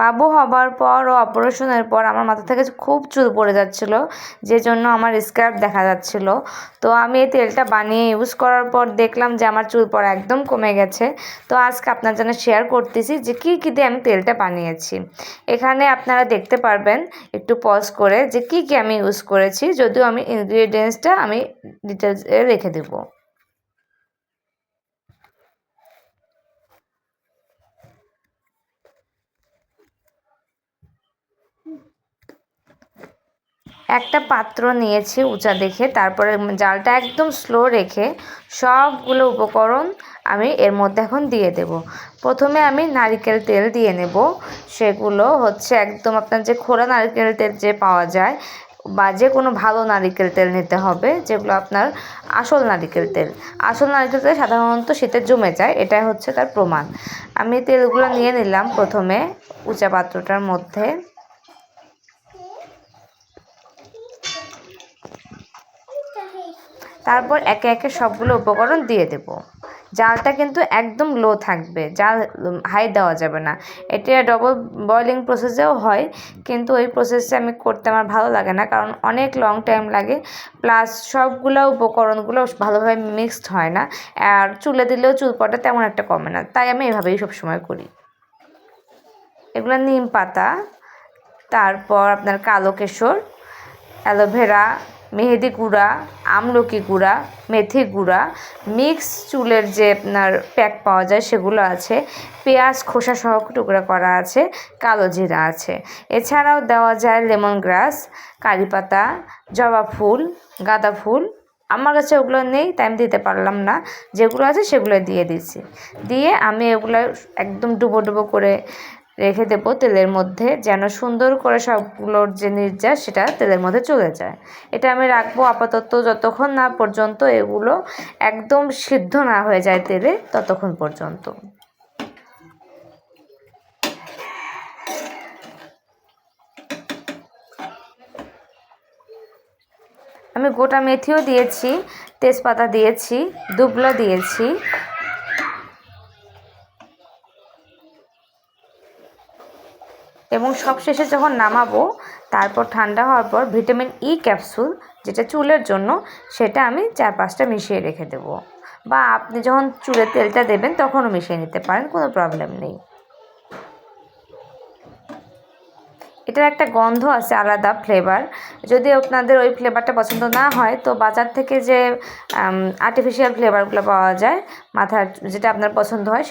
বাবু হবার পর ও অপারেশনের পর আমার মাথা থেকে খুব চুল পড়ে যাচ্ছিল, যে জন্য আমার স্ক্যাল্প দেখা যাচ্ছিল। তো আমি এই তেলটা বানিয়ে ইউজ করার পর দেখলাম যে আমার চুল পড়া একদম কমে গেছে। তো আজকে আপনার জন্য শেয়ার করতেছি যে কী কী দিয়ে আমি তেলটা বানিয়েছি। এখানে আপনারা দেখতে পারবেন একটু পজ করে যে কী কী আমি ইউজ করেছি, যদিও আমি ইনগ্রিডিয়েন্টসটা আমি ডিটেলসে রেখে দেবো। একটা পাত্র নিয়েছি উঁচা দেখে, তারপরে জালটা একদম স্লো রেখে সবগুলো উপকরণ আমি এর মধ্যে এখন দিয়ে দেব। প্রথমে আমি নারকেল তেল দিয়ে নেব। সেগুলো হচ্ছে একদম আপনার যে খোলা নারকেল তেল যে পাওয়া যায়, বা যে কোনো ভালো নারকেল তেল নিতে হবে, যেগুলো আপনার আসল নারকেল তেল। আসল নারকেল তেল সাধারণত শীতে জমে যায়, এটাই হচ্ছে তার প্রমাণ। আমি তেলগুলো নিয়ে নিলাম প্রথমে উঁচা পাত্রটার মধ্যে। তারপর একে একে সবগুলো উপকরণ দিয়ে দেব। জালটা কিন্তু একদম লো থাকবে, জাল হাই দেওয়া যাবে না। এটা ডবল বয়লিং প্রসেসেও হয়, কিন্তু ওই প্রসেসটা আমি করতে আমার ভালো লাগে না, কারণ অনেক লং টাইম লাগে, প্লাস সবগুলো উপকরণগুলো ভালোভাবে মিক্সড হয় না, আর চুলে দিলেও চুল পড়া তেমন একটা কমে না, তাই আমি এভাবেই সবসময় করি। এগুলো নিম পাতা, তারপর আপনার কালো কেশর, অ্যালোভেরা, মেহেদি গুঁড়া, আমলকি গুঁড়া, মেথি গুঁড়া, মিক্স চুলের যে আপনার প্যাক পাওয়া যায় সেগুলো আছে, পেঁয়াজ খোসা সহ টুকরা করা আছে, কালো জিরা আছে। এছাড়াও দেওয়া যায় লেমন গ্রাস, কারি পাতা, জবা ফুল, গাঁদা ফুল। আমার কাছে ওগুলো নেই তাই আমি দিতে পারলাম না, যেগুলো আছে সেগুলো দিয়ে দিচ্ছি। দিয়ে আমি এগুলো একদম ডুবো ডুবো করে রেখে দেবো তেলের মধ্যে, যেন সুন্দর করে সবগুলোর যে নির্যাস সেটা তেলের মধ্যে চলে যায়। এটা আমি রাখবো আপাতত যতক্ষণ না পর্যন্ত এগুলো একদম সিদ্ধ না হয়ে যায় তেলে, ততক্ষণ পর্যন্ত। আমি গোটা মেথিও দিয়েছি, তেজপাতা দিয়েছি, দুবলা দিয়েছি। এবং সবশেষে যখন নামাবো, তারপর ঠান্ডা হওয়ার পর ভিটামিন ই ক্যাপসুল, যেটা চুলের জন্য, সেটা আমি 4-5টা মিশিয়ে রেখে দেবো। বা আপনি যখন চুলে তেলটা দেবেন তখনও মিশিয়ে নিতে পারেন, কোনো প্রবলেম নেই। এটার একটা গন্ধ আছে, আলাদা ফ্লেভার। যদি আপনাদের ওই ফ্লেভারটা পছন্দ না হয়, তো বাজার থেকে যে আর্টিফিশিয়াল ফ্লেভারগুলো পাওয়া যায় মাথার, যেটা আপনার পছন্দ হয়